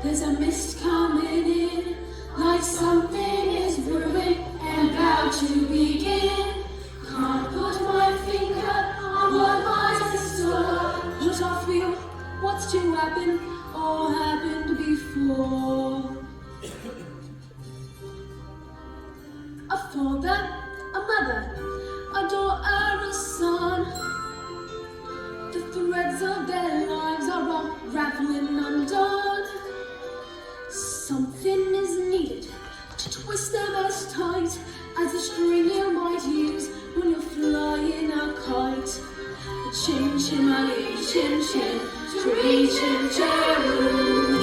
There's a mist coming in, like something is brewing and about to begin. Can't put my finger on what lies in store. What I feel, what's to happen, or happened before. A father, a mother, a daughter, a son. The threads of their lives are unraveling undone. Something is needed to twist them as tight as the string you might use when you're flying a kite. Chin chin ali, chin chin, tree chin cheroo.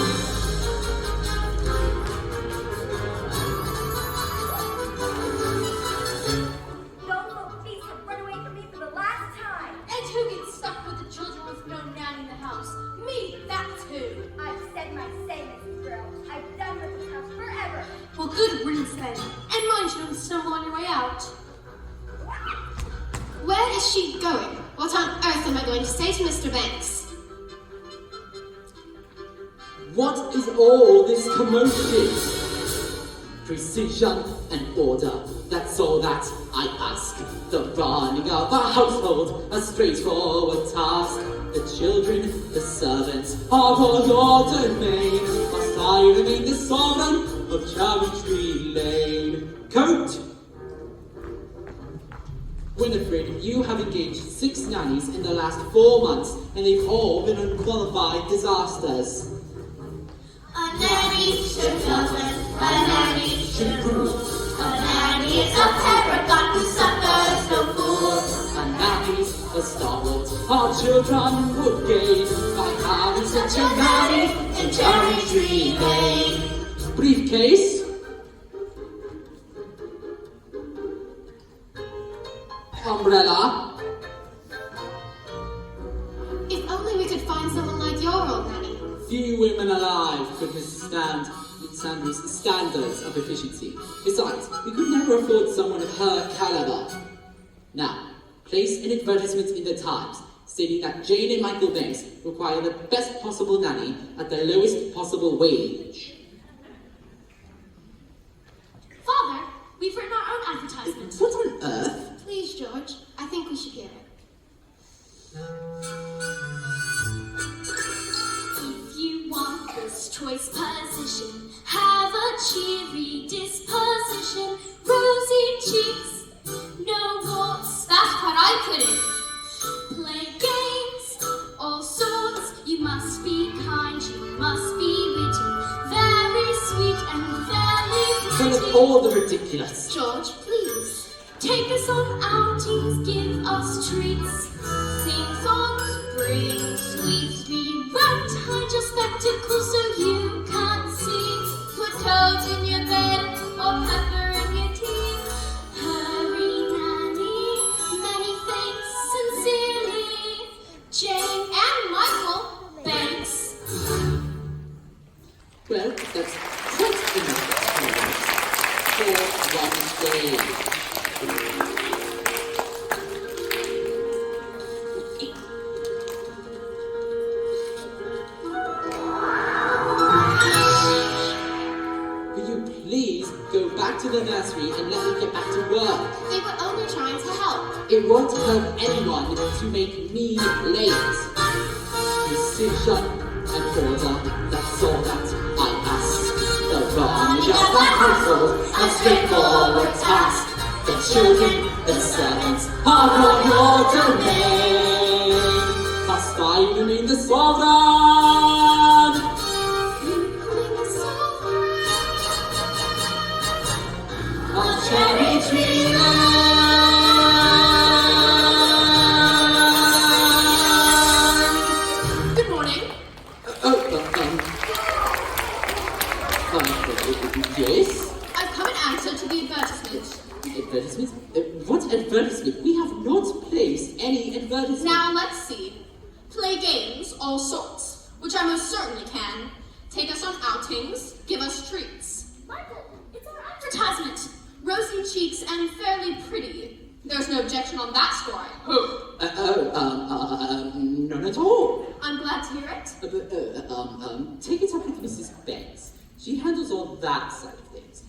Those little beasts have run away from me for the last time. And who gets stuck with the children with no nanny in the house? Me, that's who. I've said my say, Mrs. Brill. I've done with this house forever. Well, good riddance then. And mind you don't stumble on your way out. Where is she going? What on earth am I going to say to Mr. Banks? What is all this commotion? Precision and order, that's all that I ask. The running of a household, a straightforward task. The children, the servants, are all your domain. Must I remain the sovereign of Cherry Tree Lane? Coat! Winifred, you have engaged 6 nannies in the last 4 months, and they've all been unqualified disasters. A nanny should govern, a nanny should rule. A nanny is a paragon who suffers no fool. And nannies, the stalwarts, our children would gain by having such a nanny in Cherry Tree Lane. Briefcase. Umbrella. If only we could find someone like your old nanny. Few women alive could withstand Sandra's standards of efficiency. Besides, we could never afford someone of her caliber. Now, place an advertisement in the Times stating that Jane and Michael Banks require the best possible nanny at the lowest possible wage. Father, we've written our own advertisement. What on earth? Please, George, I think we should hear it. If you want this choice position, have a cheery disposition, rosy cheeks, no warts. That's what I couldn't. Play games, all sorts. You must be kind, you must be witty, very sweet and very Kind pretty. of all the ridiculous. George, please. Take us on outings, give us treats, sing songs, bring sweets, be right behind your spectacles so you can't see. Put toads in your bed or pepper in your tea. Hurry, nanny, many thanks, sincerely, Jane and Michael Banks. Well, that's quite enough for one day. Will you please go back to the nursery and let me get back to work? They were only trying to help. It won't hurt anyone to make me late. Precision and order, that's all that I ask. The running of the household, a straightforward task. The children, the servants, are all your domain. Must I remain the sovereign? Of Cherry Tree Lane. Good morning. Yes? I've come in answer to the advertisement. Advertisement? What advertisement? We have not placed any advertisement. Now let's see. Play games, all sorts, which I most certainly can. Take us on outings, give us treats. Michael, it's our Advertisement, rosy cheeks and fairly pretty. There's no objection on that score, I hope. None at all. I'm glad to hear it. Take it up with Mrs. Banks. She handles all that side of things.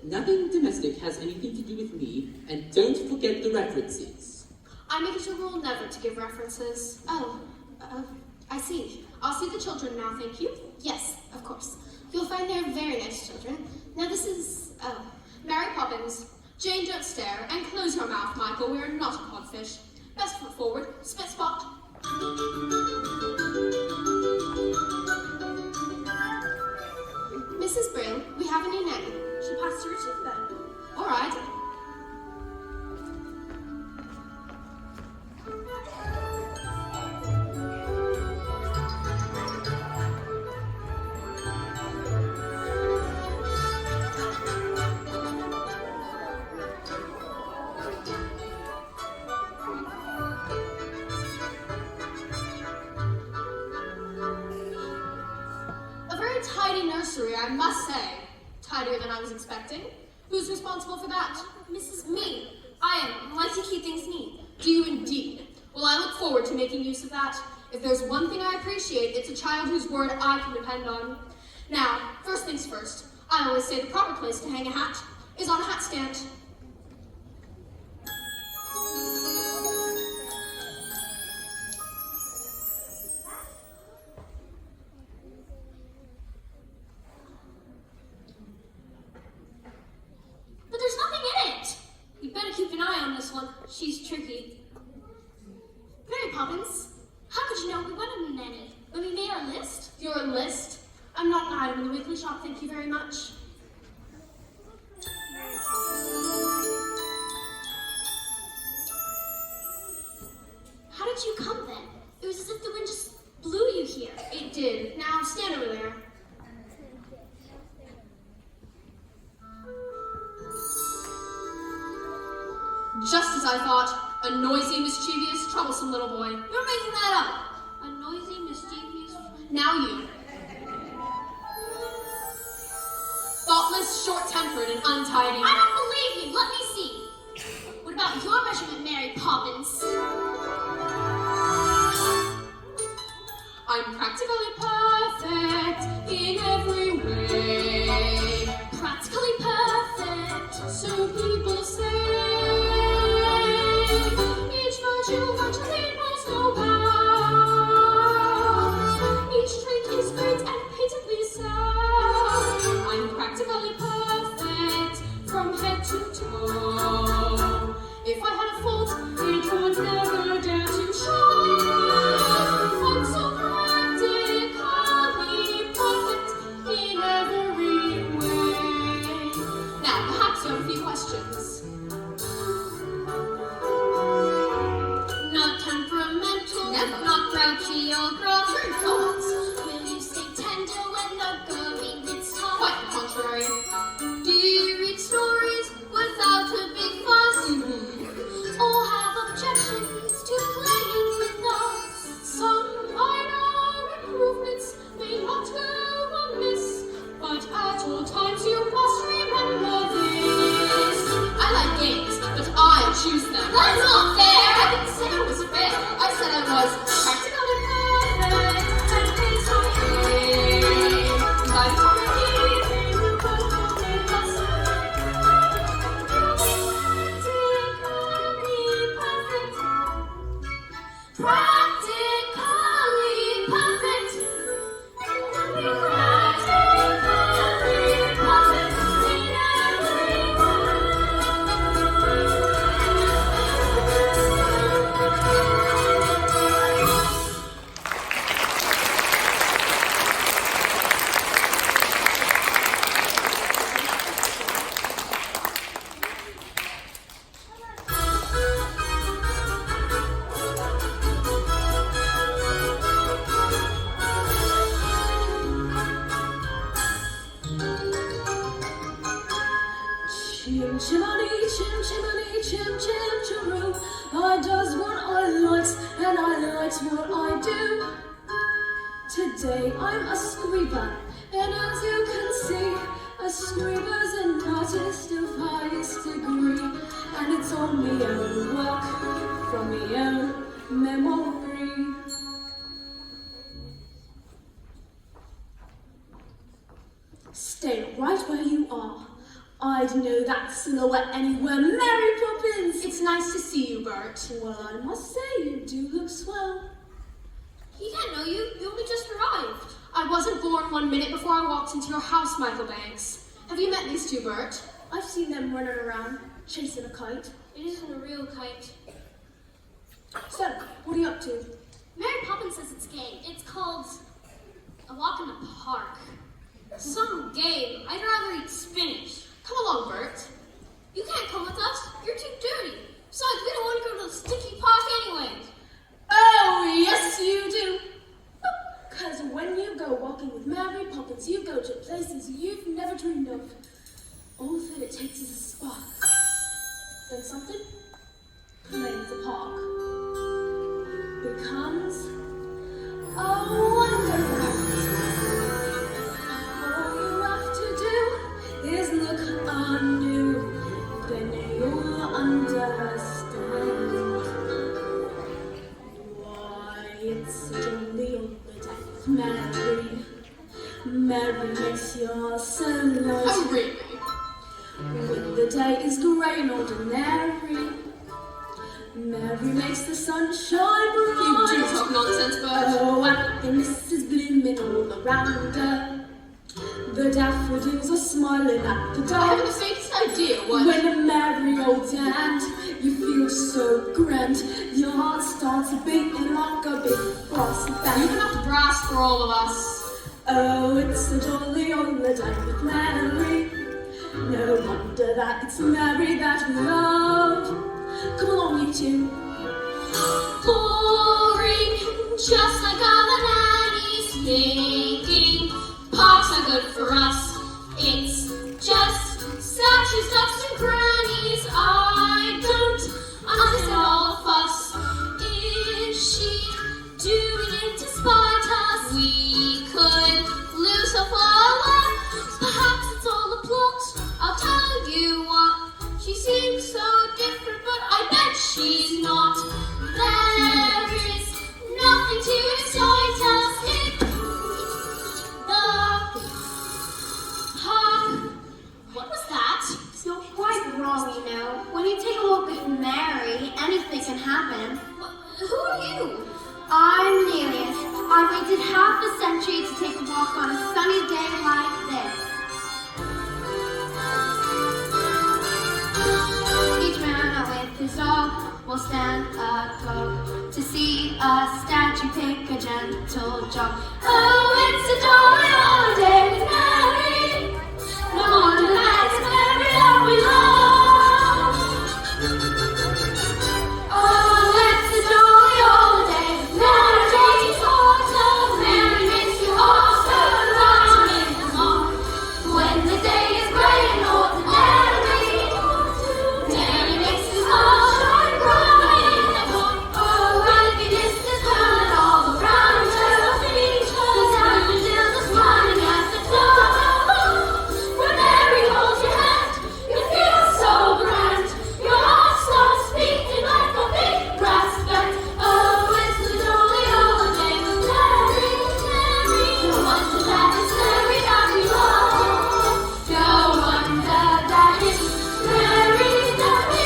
Nothing domestic has anything to do with me, and don't forget the references. I make it a rule never to give references. I see. I'll see the children now, thank you. Yes, of course. You'll find they're very nice children. Now this is, Mary Poppins. Jane, don't stare, and close your mouth, Michael. We are not a codfish. Best foot forward. Spit spot. Mrs. Brill, we have a new nanny. She passed her too then. All right. Tidy nursery, I must say. Tidier than I was expecting. Who's responsible for that? Mrs. Me. I am. I like to keep things neat. Do you indeed? Well, I look forward to making use of that. If there's one thing I appreciate, it's a child whose word I can depend on. Now, first things first. I always say the proper place to hang a hat is on a hat stand. Keep an eye on this one. She's tricky. Mary Poppins, how could you know we wanted a nanny when we made our list? Your list? I'm not an item in the weekly shop, thank you very much. How did you come then? It was as if the wind just blew you here. It did. Now stand over there. Just as I thought, a noisy, mischievous, troublesome little boy. You're making that up. A noisy, mischievous... Now you. Thoughtless, short-tempered, and untidy. I don't believe you. Let me see. What about your measurement, Mary Poppins? I'm practically perfect in every way. Practically perfect. So people say. Each virtue virtually knows no bounds. Each trait is great and patently sound. I'm practically perfect from head to toe. If I had a fault, it would never dare to show. I'm so practically perfect in every way. Now, perhaps you have a few questions. Not temperamental, Never. not grouchy or gruff. True thoughts. Will you stay tender when the going gets tough? Quite the contrary. Do you read stories without a big fuss? Or have objections to playing with us? Some minor improvements may not go amiss, but at all times you must remember this. I like games, but I choose them. That's not fair! I didn't say I was fair. I said I was practically perfect and things are great. I've already been perfectly perfect. Practically perfect. Practically perfect in every Chim chimney, chim chimney, chim chim chiroo. I does what I likes, and I likes what I do. Today I'm a scriber, and as you can see, a scriber's an artist of highest degree. and it's all me own work from me own memory. Stay right where you are. I'd know that silhouette anywhere. Mary Poppins! It's nice to see you, Bert. Well, I must say, you do look swell. He can't know you. You only just arrived. I wasn't born 1 minute before I walked into your house, Michael Banks. Have you met these two, Bert? I've seen them running around, chasing a kite. It isn't a real kite. So, what are you up to? Mary Poppins says it's a game. It's called A Walk in the Park. Some game. I'd rather eat spinach. Come along, Bert. You can't come with us. You're too dirty. Besides, we don't want to go to the sticky park anyway. Oh, yes you do. Because when you go walking with Mary Poppins, you go to places you've never dreamed of. All that it takes is a spark. Then something, claims the park, becomes a wonderland. All you have to do is look anew, then you'll understand why it's such a real day. Mary, Mary makes your sun light. Oh, really? When the day is grey and ordinary, Mary makes the sun shine bright. You do talk nonsense, Bert. Oh, happiness is blooming all around her. The daffodils are smiling at the I haven't the dark. faintest idea what... When Mary holds your hand, you feel so grand. Your heart starts beating like a big brass band. You're enough brass for all of us. Oh, it's a jolly holiday with Mary. No wonder that it's Mary that we love. Come along, you two. Boring, just like other nannies thinking parks are good for us. It's just statues, ducks, and grannies. I don't understand all the fuss. Is she doing it to spite us? We could lose her for a while. Perhaps it's all a plot. I'll tell you what. She seems so different, but I bet she's not. There is nothing to excite us in the park. What was that? You're quite wrong, you know. When you take a walk with Mary, anything can happen. Who are you? I'm Nelius. I waited half a century to take a walk on a sunny day like this. Each man out with his dog will stand a clock to see a statue take a gentle jog. Oh, it's a jolly holiday with Mary. No wonder that it's Mary that we love. Oh, it's a jolly holiday with Mary. Mary makes you all so right in the morning. When the day is grey and ordinary, Mary makes you all shine bright in the morning. Oh, happiness is coming all around her. The daffodils are smiling at the door. When Mary holds your hand, you feel so grand. Your heart starts beating like a big brass band. Oh, it's a jolly holiday with Mary. No wonder that it's Mary that we love. No wonder that it's Mary that we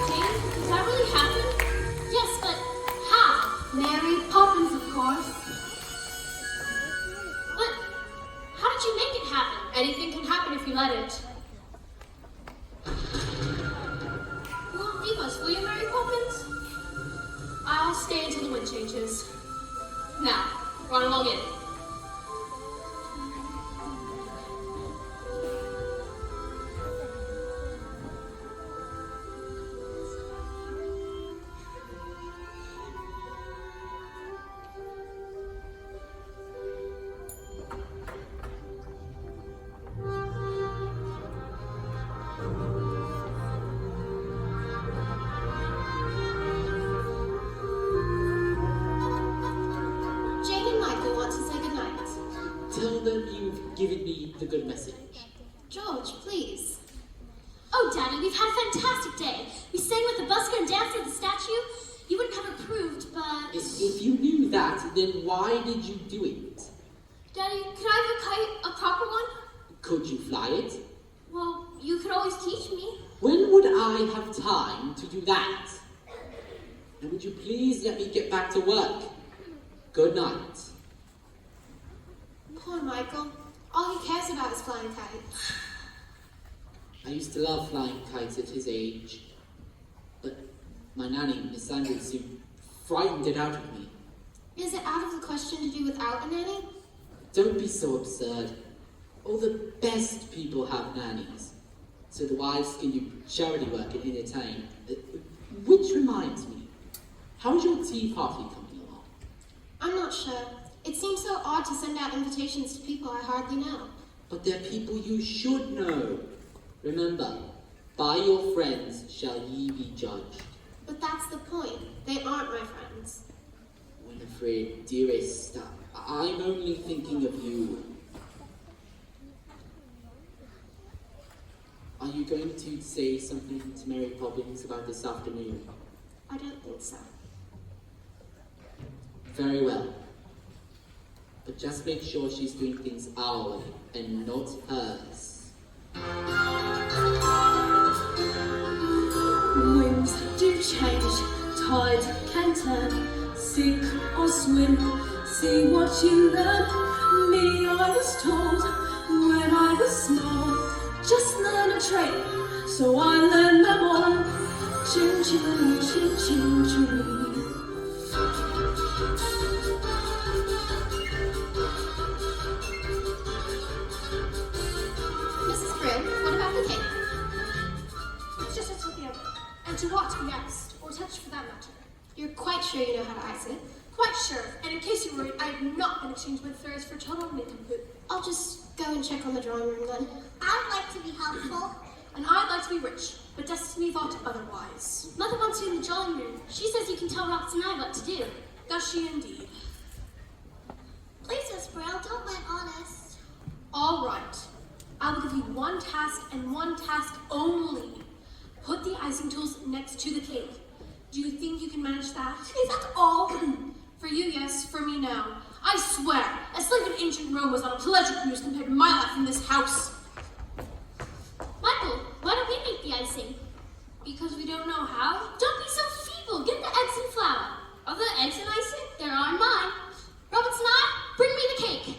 Jane, does that really happen? Yes, but how? Mary Poppins, of course. But how did you make it happen? Anything can happen if you let it. You won't leave us, will you, Mary Poppins? I'll stay until the wind changes. Now, run along in. given me the good message. George, please. Oh, Daddy, we've had a fantastic day. We sang with the busker and danced at the statue. You wouldn't have approved, but... If you knew that, then why did you do it? Daddy, could I have a proper one? Could you fly it? Well, you could always teach me. When would I have time to do that? And would you please let me get back to work? Good night. Poor Michael. All he cares about is flying kites. I used to love flying kites at his age, but my nanny, Miss Sanders, soon frightened it out of me. Is it out of the question to do without a nanny? Don't be so absurd. All the best people have nannies, so the wives can do charity work and entertain. Which reminds me, how's your tea party coming along? I'm not sure. It seems so odd to send out invitations to people I hardly know. But they're people you should know. Remember, by your friends shall ye be judged. But that's the point. They aren't my friends. Winifred, dearest, I'm only thinking of you. Are you going to say something to Mary Poppins about this afternoon? I don't think so. Very well. But just make sure she's doing things our way and not hers. Winds do change, tide can turn, sink or swim, see what you learn. Me, I was told when I was small, just learn a trade, so I learned them all. Chin chin, chin chin, chin. Mrs. Brill, what about the cake? It's just as with the other. And to what to be iced, or touched for that matter. You're quite sure you know how to ice it? Quite sure, and in case you're worried, I have not been exchanged with fairies for total nincompoop. I'll just go and check on the drawing room then. I'd like to be helpful. And I'd like to be rich, but destiny thought otherwise. Mother wants you in the drawing room. She says you can tell Rox and I what to do. Does she indeed? Please, Miss Brill, don't mind honest. All right. I will give you one task and one task only. Put the icing tools next to the cake. Do you think you can manage that? Is that all? For you, yes. For me, no. I swear, a slave in ancient Rome was on a pleasure cruise compared to my life in this house. Michael, why don't we make the icing? Because we don't know how? Don't be so feeble. Get the eggs and flour. Are there eggs in icing? There are in mine. Roberts and I, bring me the cake.